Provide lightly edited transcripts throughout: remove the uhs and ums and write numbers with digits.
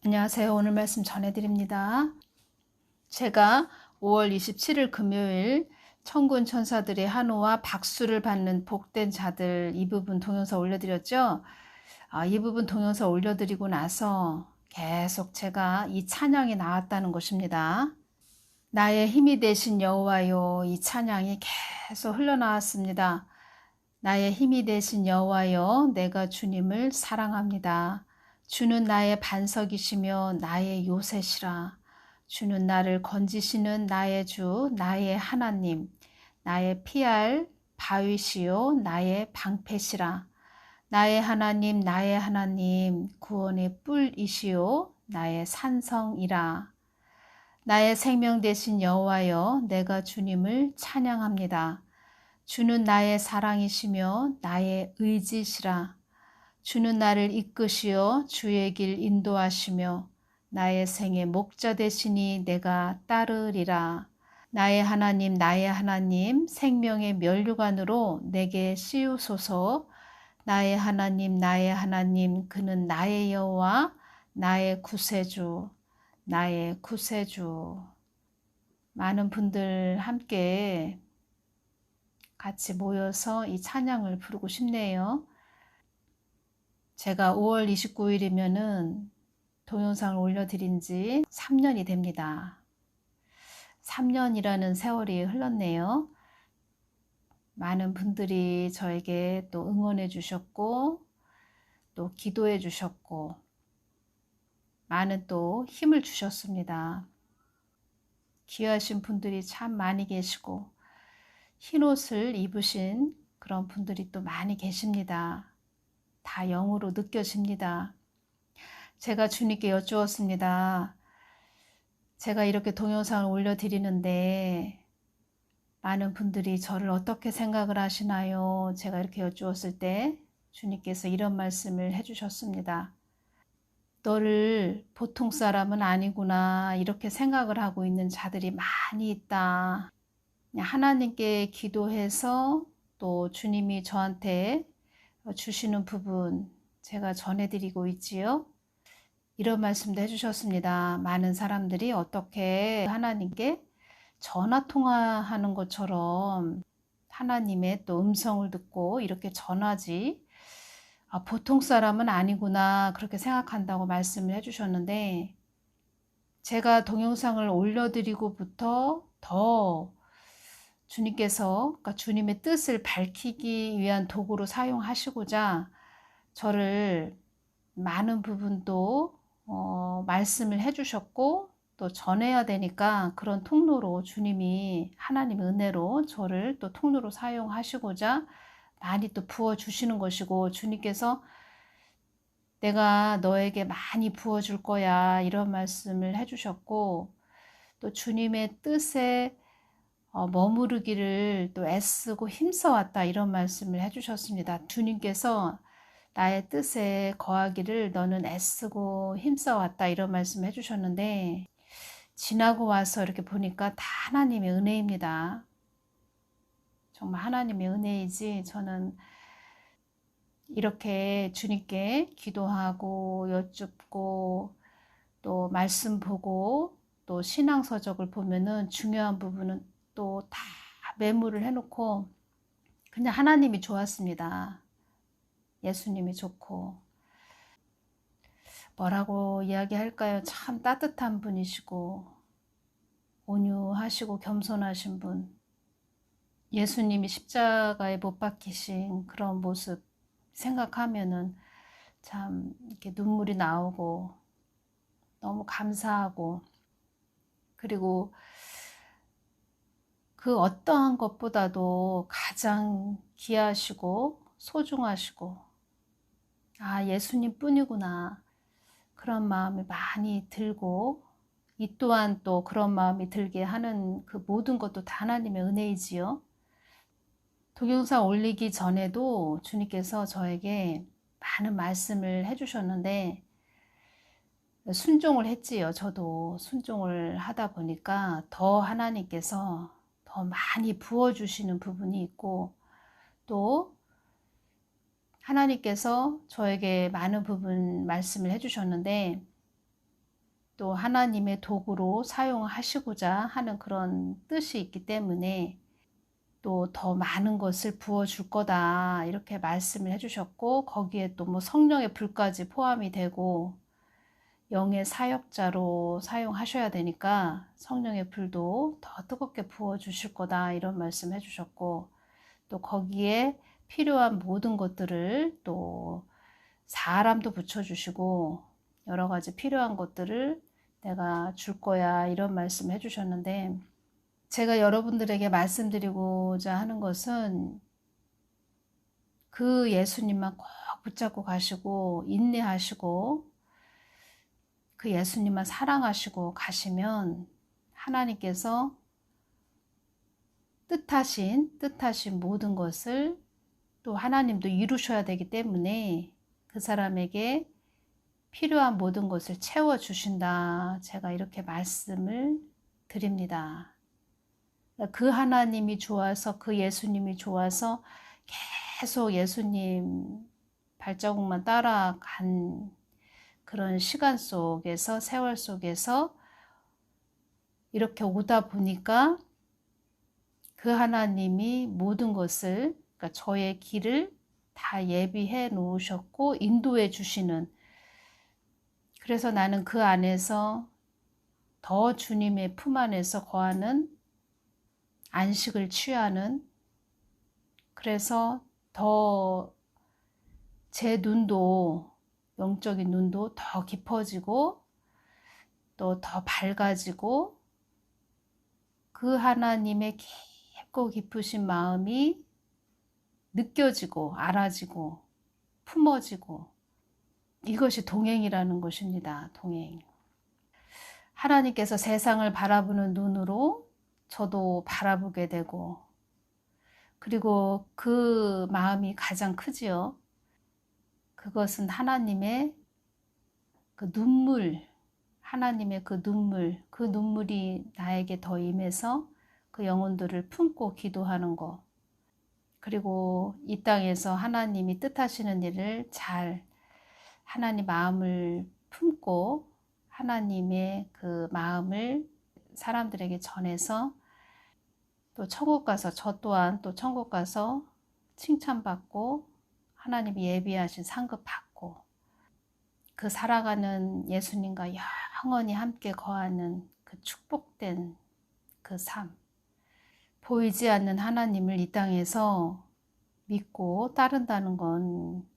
안녕하세요. 오늘 말씀 전해드립니다. 제가 5월 27일 금요일 천군 천사들의 한호와 박수를 받는 복된 자들 이 부분 동영상 올려드렸죠. 이 부분 동영상 올려드리고 나서 계속 제가 이 찬양이 나왔다는 것입니다. 나의 힘이 되신 여호와요, 이 찬양이 계속 흘러나왔습니다. 나의 힘이 되신 여호와여, 내가 주님을 사랑합니다. 주는 나의 반석이시며 나의 요새시라. 주는 나를 건지시는 나의 주, 나의 하나님, 나의 피할 바위시요 나의 방패시라. 나의 하나님, 구원의 뿔이시요 나의 산성이라. 나의 생명 되신 여호와여, 내가 주님을 찬양합니다. 주는 나의 사랑이시며 나의 의지시라. 주는 나를 이끄시어 주의 길 인도하시며 나의 생의 목자 되시니 내가 따르리라. 나의 하나님, 생명의 면류관으로 내게 씌우소서. 나의 하나님, 그는 나의 여호와, 나의 구세주, 나의 구세주. 많은 분들 함께 같이 모여서 이 찬양을 부르고 싶네요. 제가 5월 29일이면은 동영상을 올려드린 지 3년이 됩니다. 3년이라는 세월이 흘렀네요. 많은 분들이 저에게 또 응원해 주셨고, 또 기도해 주셨고, 많은 또 힘을 주셨습니다. 귀하신 분들이 참 많이 계시고, 흰 옷을 입으신 그런 분들이 또 많이 계십니다. 다 영으로 느껴집니다. 제가 주님께 여쭈었습니다. 제가 이렇게 동영상을 올려드리는데 많은 분들이 저를 어떻게 생각을 하시나요? 제가 이렇게 여쭈었을 때 주님께서 이런 말씀을 해주셨습니다. 너를 보통 사람은 아니구나, 이렇게 생각을 하고 있는 자들이 많이 있다. 하나님께 기도해서 또 주님이 저한테 주시는 부분 제가 전해드리고 있지요. 이런 말씀도 해주셨습니다. 많은 사람들이 어떻게 하나님께 전화 통화하는 것처럼 하나님의 또 음성을 듣고 이렇게 전하지, 보통 사람은 아니구나, 그렇게 생각한다고 말씀을 해주셨는데, 제가 동영상을 올려드리고부터 더 주님께서, 그러니까 주님의 뜻을 밝히기 위한 도구로 사용하시고자 저를 많은 부분도 말씀을 해주셨고, 또 전해야 되니까 그런 통로로 주님이 하나님의 은혜로 저를 또 통로로 사용하시고자 많이 또 부어주시는 것이고, 주님께서 내가 너에게 많이 부어줄 거야, 이런 말씀을 해주셨고, 또 주님의 뜻에 머무르기를 또 애쓰고 힘써왔다, 이런 말씀을 해주셨습니다. 주님께서 나의 뜻에 거하기를 너는 애쓰고 힘써왔다, 이런 말씀 해주셨는데, 지나고 와서 이렇게 보니까 다 하나님의 은혜입니다. 정말 하나님의 은혜이지, 저는 이렇게 주님께 기도하고 여쭙고 또 말씀 보고 또 신앙서적을 보면은 중요한 부분은 또 다 메모를 해놓고 그냥 하나님이 좋았습니다. 예수님이 좋고, 뭐라고 이야기할까요? 참 따뜻한 분이시고 온유하시고 겸손하신 분, 예수님이 십자가에 못 박히신 그런 모습 생각하면은 참 이렇게 눈물이 나오고 너무 감사하고, 그리고 그 어떠한 것보다도 가장 귀하시고 소중하시고, 예수님 뿐이구나, 그런 마음이 많이 들고, 이 또한 또 그런 마음이 들게 하는 그 모든 것도 다 하나님의 은혜이지요. 동영상 올리기 전에도 주님께서 저에게 많은 말씀을 해주셨는데 순종을 했지요. 저도 순종을 하다 보니까 더 하나님께서 더 많이 부어주시는 부분이 있고, 또 하나님께서 저에게 많은 부분 말씀을 해주셨는데, 또 하나님의 도구로 사용하시고자 하는 그런 뜻이 있기 때문에 또 더 많은 것을 부어줄 거다 이렇게 말씀을 해주셨고, 거기에 또 뭐 성령의 불까지 포함이 되고 영의 사역자로 사용하셔야 되니까 성령의 불도 더 뜨겁게 부어주실 거다 이런 말씀 해주셨고, 또 거기에 필요한 모든 것들을 또 사람도 붙여주시고 여러 가지 필요한 것들을 내가 줄 거야 이런 말씀 해주셨는데, 제가 여러분들에게 말씀드리고자 하는 것은 그 예수님만 꼭 붙잡고 가시고 인내하시고 그 예수님만 사랑하시고 가시면 하나님께서 뜻하신 모든 것을 또 하나님도 이루셔야 되기 때문에 그 사람에게 필요한 모든 것을 채워주신다. 제가 이렇게 말씀을 드립니다. 그 하나님이 좋아서, 그 예수님이 좋아서 계속 예수님 발자국만 따라간 그런 시간 속에서, 세월 속에서 이렇게 오다 보니까 그 하나님이 모든 것을, 그러니까 저의 길을 다 예비해 놓으셨고 인도해 주시는, 그래서 나는 그 안에서 더 주님의 품 안에서 거하는, 안식을 취하는, 그래서 더 제 눈도, 영적인 눈도 더 깊어지고 또 더 밝아지고 그 하나님의 깊고 깊으신 마음이 느껴지고 알아지고 품어지고, 이것이 동행이라는 것입니다. 동행. 하나님께서 세상을 바라보는 눈으로 저도 바라보게 되고, 그리고 그 마음이 가장 크지요. 그것은 하나님의 그 눈물, 하나님의 그 눈물이 나에게 더 임해서 그 영혼들을 품고 기도하는 것, 그리고 이 땅에서 하나님이 뜻하시는 일을 잘 하나님 마음을 품고 하나님의 그 마음을 사람들에게 전해서 또 천국 가서, 저 또한 또 천국 가서 칭찬받고 하나님이 예비하신 상급 받고 그 살아가는 예수님과 영원히 함께 거하는 그 축복된 그 삶, 보이지 않는 하나님을 이 땅에서 믿고 따른다는 건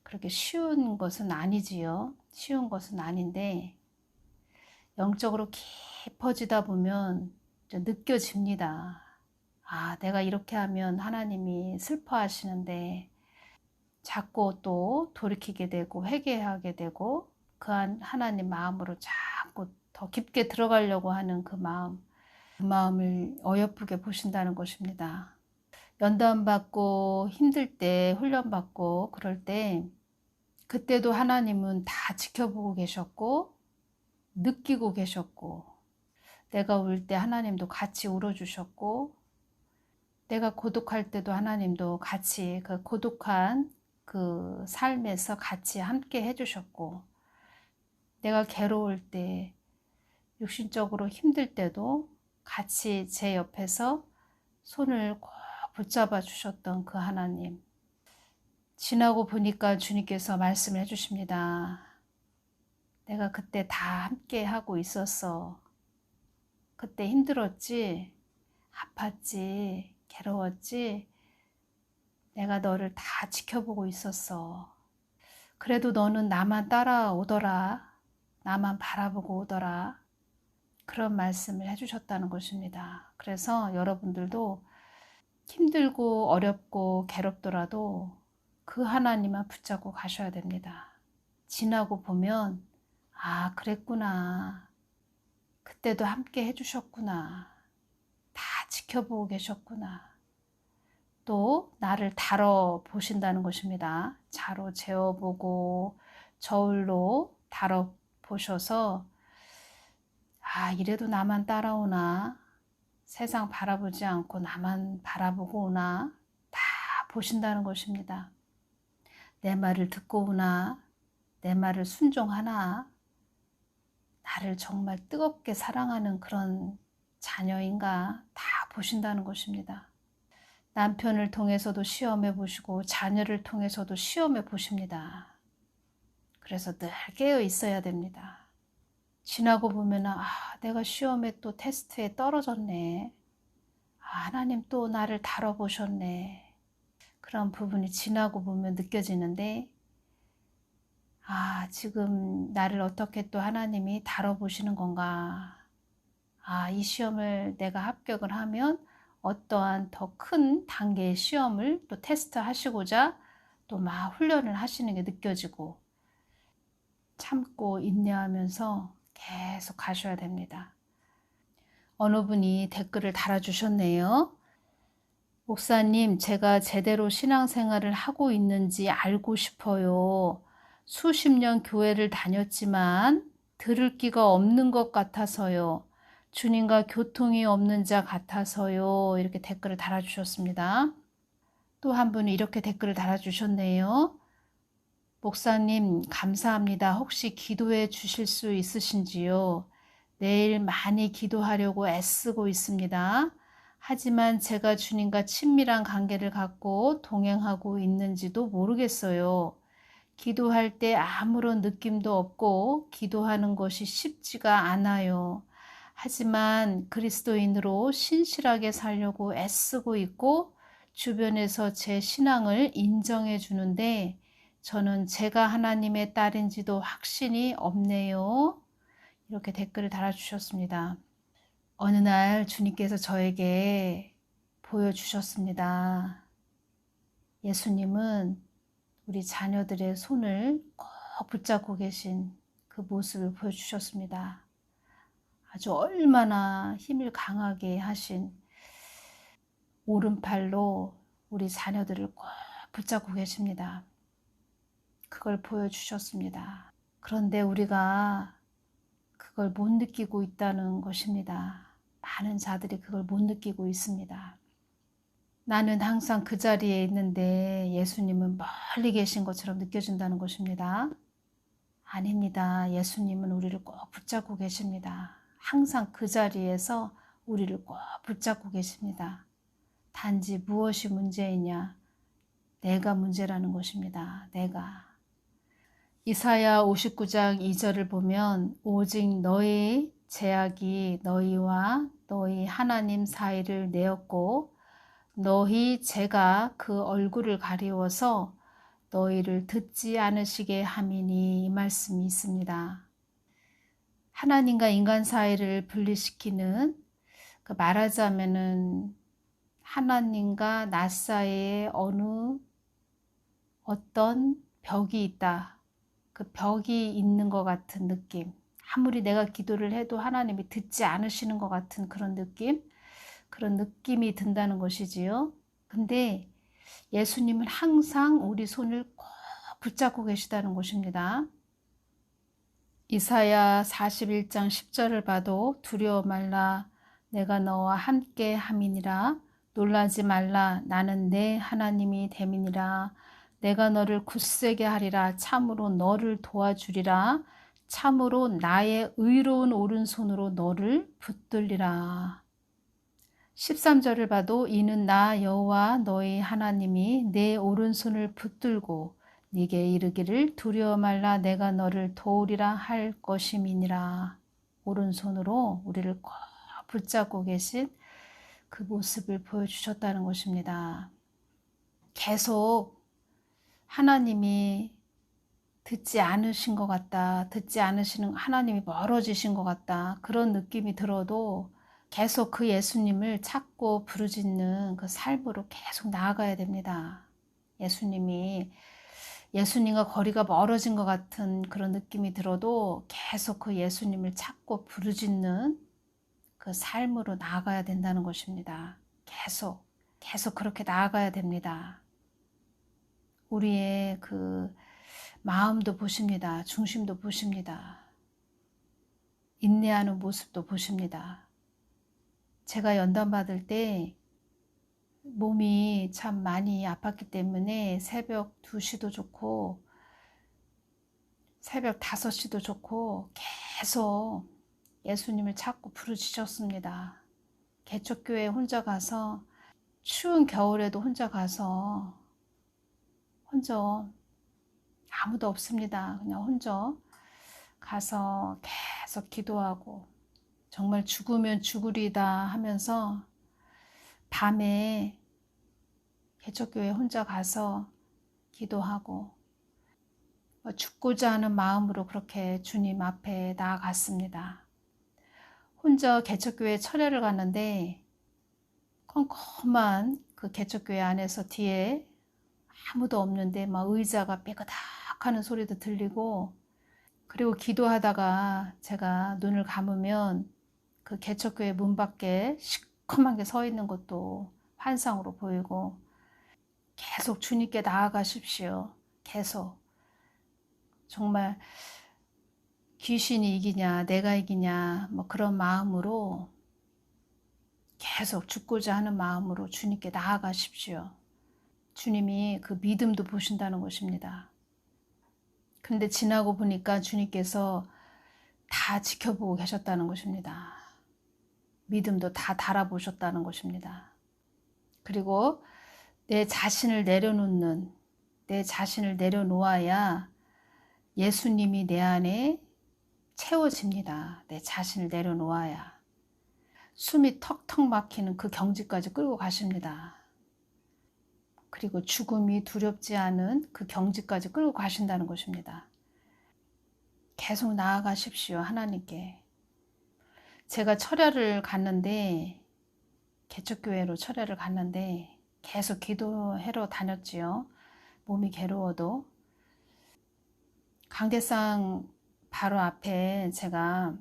그렇게 쉬운 것은 아니지요. 쉬운 것은 아닌데 영적으로 깊어지다 보면 느껴집니다. 아, 내가 이렇게 하면 하나님이 슬퍼하시는데, 자꾸 또 돌이키게 되고 회개하게 되고 그 하나님 마음으로 자꾸 더 깊게 들어가려고 하는 그 마음을 어여쁘게 보신다는 것입니다. 연단 받고 힘들 때, 훈련 받고 그럴 때 그때도 하나님은 다 지켜보고 계셨고 느끼고 계셨고, 내가 울 때 하나님도 같이 울어주셨고, 내가 고독할 때도 하나님도 같이 그 고독한 그 삶에서 같이 함께 해주셨고, 내가 괴로울 때, 육신적으로 힘들 때도 같이 제 옆에서 손을 꼭 붙잡아 주셨던 그 하나님. 지나고 보니까 주님께서 말씀을 해주십니다. 내가 그때 다 함께 하고 있었어. 그때 힘들었지, 아팠지, 괴로웠지, 내가 너를 다 지켜보고 있었어. 그래도 너는 나만 따라오더라. 나만 바라보고 오더라. 그런 말씀을 해주셨다는 것입니다. 그래서 여러분들도 힘들고 어렵고 괴롭더라도 그 하나님만 붙잡고 가셔야 됩니다. 지나고 보면 아, 그랬구나. 그때도 함께 해주셨구나. 다 지켜보고 계셨구나. 또 나를 다뤄 보신다는 것입니다. 자로 재어보고 저울로 다뤄 보셔서 아, 이래도 나만 따라오나, 세상 바라보지 않고 나만 바라보고 오나, 다 보신다는 것입니다. 내 말을 듣고 오나, 내 말을 순종하나, 나를 정말 뜨겁게 사랑하는 그런 자녀인가 다 보신다는 것입니다. 남편을 통해서도 시험해 보시고 자녀를 통해서도 시험해 보십니다. 그래서 늘 깨어 있어야 됩니다. 지나고 보면 내가 시험에 또 테스트에 떨어졌네. 하나님 또 나를 다뤄보셨네. 그런 부분이 지나고 보면 느껴지는데 지금 나를 어떻게 또 하나님이 다뤄보시는 건가. 이 시험을 내가 합격을 하면 어떠한 더 큰 단계의 시험을 또 테스트 하시고자 또 막 훈련을 하시는 게 느껴지고 참고 인내하면서 계속 가셔야 됩니다. 어느 분이 댓글을 달아주셨네요. 목사님, 제가 제대로 신앙생활을 하고 있는지 알고 싶어요. 수십 년 교회를 다녔지만 들을 기가 없는 것 같아서요. 주님과 교통이 없는 자 같아서요. 이렇게 댓글을 달아주셨습니다. 또 한 분이 이렇게 댓글을 달아주셨네요. 목사님, 감사합니다. 혹시 기도해 주실 수 있으신지요? 내일 많이 기도하려고 애쓰고 있습니다. 하지만 제가 주님과 친밀한 관계를 갖고 동행하고 있는지도 모르겠어요. 기도할 때 아무런 느낌도 없고 기도하는 것이 쉽지가 않아요. 하지만 그리스도인으로 신실하게 살려고 애쓰고 있고 주변에서 제 신앙을 인정해 주는데 저는 제가 하나님의 딸인지도 확신이 없네요. 이렇게 댓글을 달아주셨습니다. 어느 날 주님께서 저에게 보여주셨습니다. 예수님은 우리 자녀들의 손을 꼭 붙잡고 계신 그 모습을 보여주셨습니다. 아주 얼마나 힘을 강하게 하신 오른팔로 우리 자녀들을 꼭 붙잡고 계십니다. 그걸 보여주셨습니다. 그런데 우리가 그걸 못 느끼고 있다는 것입니다. 많은 자들이 그걸 못 느끼고 있습니다. 나는 항상 그 자리에 있는데 예수님은 멀리 계신 것처럼 느껴진다는 것입니다. 아닙니다. 예수님은 우리를 꼭 붙잡고 계십니다. 항상 그 자리에서 우리를 꼭 붙잡고 계십니다. 단지 무엇이 문제이냐? 내가 문제라는 것입니다. 내가. 이사야 59장 2절을 보면 오직 너의 제약이 너희와 너희 하나님 사이를 내었고 너희 죄가 그 얼굴을 가리워서 너희를 듣지 않으시게 함이니 이 말씀이 있습니다. 하나님과 인간 사이를 분리시키는 말하자면은 하나님과 나 사이에 어떤 벽이 있다. 그 벽이 있는 것 같은 느낌. 아무리 내가 기도를 해도 하나님이 듣지 않으시는 것 같은 그런 느낌이 든다는 것이지요. 근데 예수님은 항상 우리 손을 꼭 붙잡고 계시다는 것입니다. 이사야 41장 10절을 봐도 두려워 말라 내가 너와 함께 함이니라 놀라지 말라 나는 내 하나님이 됨이니라 내가 너를 굳세게 하리라 참으로 너를 도와주리라 참으로 나의 의로운 오른손으로 너를 붙들리라. 13절을 봐도 이는 나 여호와 너희 하나님이 내 오른손을 붙들고 네게 이르기를 두려워 말라 내가 너를 도우리라 할 것임이니라. 오른손으로 우리를 꼭 붙잡고 계신 그 모습을 보여주셨다는 것입니다. 계속 하나님이 듣지 않으신 것 같다. 듣지 않으시는 하나님이 멀어지신 것 같다. 그런 느낌이 들어도 계속 그 예수님을 찾고 부르짖는 그 삶으로 계속 나아가야 됩니다. 예수님과 거리가 멀어진 것 같은 그런 느낌이 들어도 계속 그 예수님을 찾고 부르짖는 그 삶으로 나아가야 된다는 것입니다. 계속 그렇게 나아가야 됩니다. 우리의 그 마음도 보십니다. 중심도 보십니다. 인내하는 모습도 보십니다. 제가 연단 받을 때 몸이 참 많이 아팠기 때문에 새벽 2시도 좋고 새벽 5시도 좋고 계속 예수님을 찾고 부르짖었습니다. 개척교회 혼자 가서 추운 겨울에도 혼자 가서 혼자 아무도 없습니다. 그냥 혼자 가서 계속 기도하고 정말 죽으면 죽으리다 하면서 밤에 개척교회 혼자 가서 기도하고 죽고자 하는 마음으로 그렇게 주님 앞에 나아갔습니다. 혼자 개척교회 철야를 갔는데 컴컴한 그 개척교회 안에서 뒤에 아무도 없는데 막 의자가 삐그덕하는 소리도 들리고, 그리고 기도하다가 제가 눈을 감으면 그 개척교회 문 밖에 시커멓게 서 있는 것도 환상으로 보이고, 계속 주님께 나아가십시오. 계속. 정말 귀신이 이기냐 내가 이기냐 뭐 그런 마음으로 계속 죽고자 하는 마음으로 주님께 나아가십시오. 주님이 그 믿음도 보신다는 것입니다. 근데 지나고 보니까 주님께서 다 지켜보고 계셨다는 것입니다. 믿음도 다 달아보셨다는 것입니다. 그리고 내 자신을 내려놓는, 내 자신을 내려놓아야 예수님이 내 안에 채워집니다. 내 자신을 내려놓아야. 숨이 턱턱 막히는 그 경지까지 끌고 가십니다. 그리고 죽음이 두렵지 않은 그 경지까지 끌고 가신다는 것입니다. 계속 나아가십시오. 하나님께. 제가 철야를 갔는데, 개척교회로 철야를 갔는데 계속 기도하러 다녔지요. 몸이 괴로워도. 강대상 바로 앞에 제가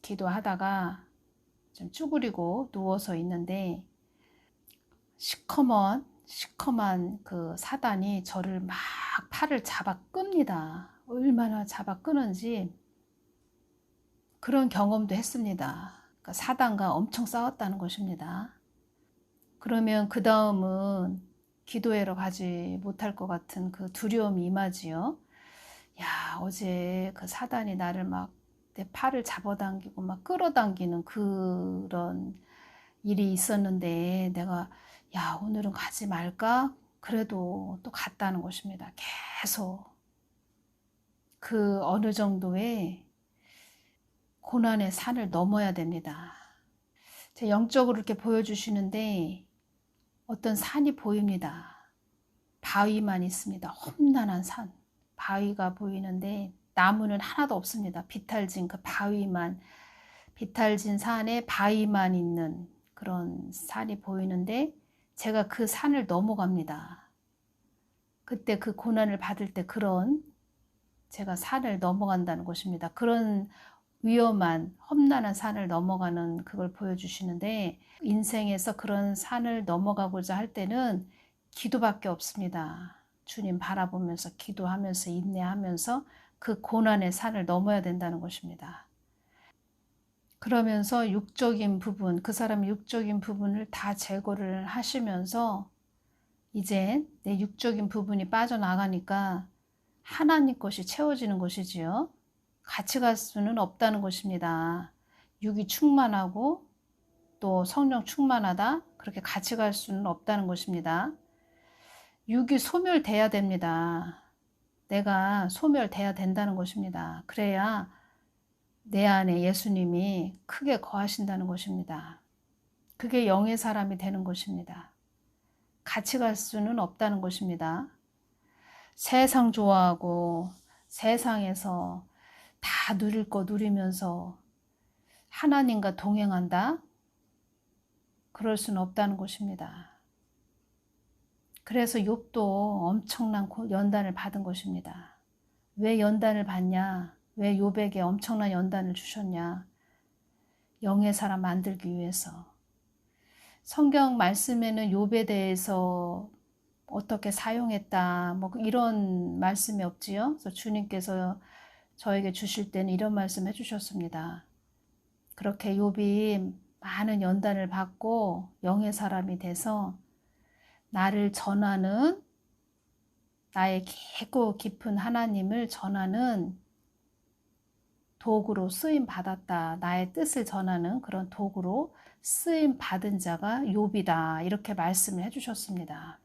기도하다가 좀 쭈그리고 누워서 있는데 시커먼 그 사단이 저를 막 팔을 잡아 끕니다. 얼마나 잡아 끄는지 그런 경험도 했습니다. 그러니까 사단과 엄청 싸웠다는 것입니다. 그러면 그 다음은 기도하러 가지 못할 것 같은 그 두려움이 임하지요. 야, 어제 그 사단이 나를 막 내 팔을 잡아당기고 막 끌어당기는 그런 일이 있었는데 내가 야, 오늘은 가지 말까? 그래도 또 갔다는 것입니다. 계속 그 어느 정도의 고난의 산을 넘어야 됩니다. 제 영적으로 이렇게 보여주시는데 어떤 산이 보입니다. 바위만 있습니다. 험난한 산, 바위가 보이는데 나무는 하나도 없습니다. 비탈진 그 바위만, 비탈진 산에 바위만 있는 그런 산이 보이는데 제가 그 산을 넘어갑니다. 그때 그 고난을 받을 때 그런 제가 산을 넘어간다는 것입니다. 그런 위험한 험난한 산을 넘어가는 그걸 보여주시는데 인생에서 그런 산을 넘어가고자 할 때는 기도밖에 없습니다. 주님 바라보면서 기도하면서 인내하면서 그 고난의 산을 넘어야 된다는 것입니다. 그러면서 육적인 부분, 그 사람의 육적인 부분을 다 제거를 하시면서 이제 내 육적인 부분이 빠져나가니까 하나님 것이 채워지는 것이지요. 같이 갈 수는 없다는 것입니다. 육이 충만하고 또 성령 충만하다, 그렇게 같이 갈 수는 없다는 것입니다. 육이 소멸돼야 됩니다. 내가 소멸돼야 된다는 것입니다. 그래야 내 안에 예수님이 크게 거하신다는 것입니다. 그게 영의 사람이 되는 것입니다. 같이 갈 수는 없다는 것입니다. 세상 좋아하고 세상에서 다 누릴 거 누리면서 하나님과 동행한다? 그럴 수는 없다는 것입니다. 그래서 욥도 엄청난 연단을 받은 것입니다. 왜 연단을 받냐? 왜 욥에게 엄청난 연단을 주셨냐? 영의 사람 만들기 위해서. 성경 말씀에는 욥에 대해서 어떻게 사용했다 뭐 이런 말씀이 없지요. 그래서 주님께서 저에게 주실 때는 이런 말씀 해주셨습니다. 그렇게 욥이 많은 연단을 받고 영의 사람이 돼서 나를 전하는, 나의 깊고 깊은 하나님을 전하는 도구로 쓰임 받았다. 나의 뜻을 전하는 그런 도구로 쓰임 받은 자가 욥이다. 이렇게 말씀을 해주셨습니다.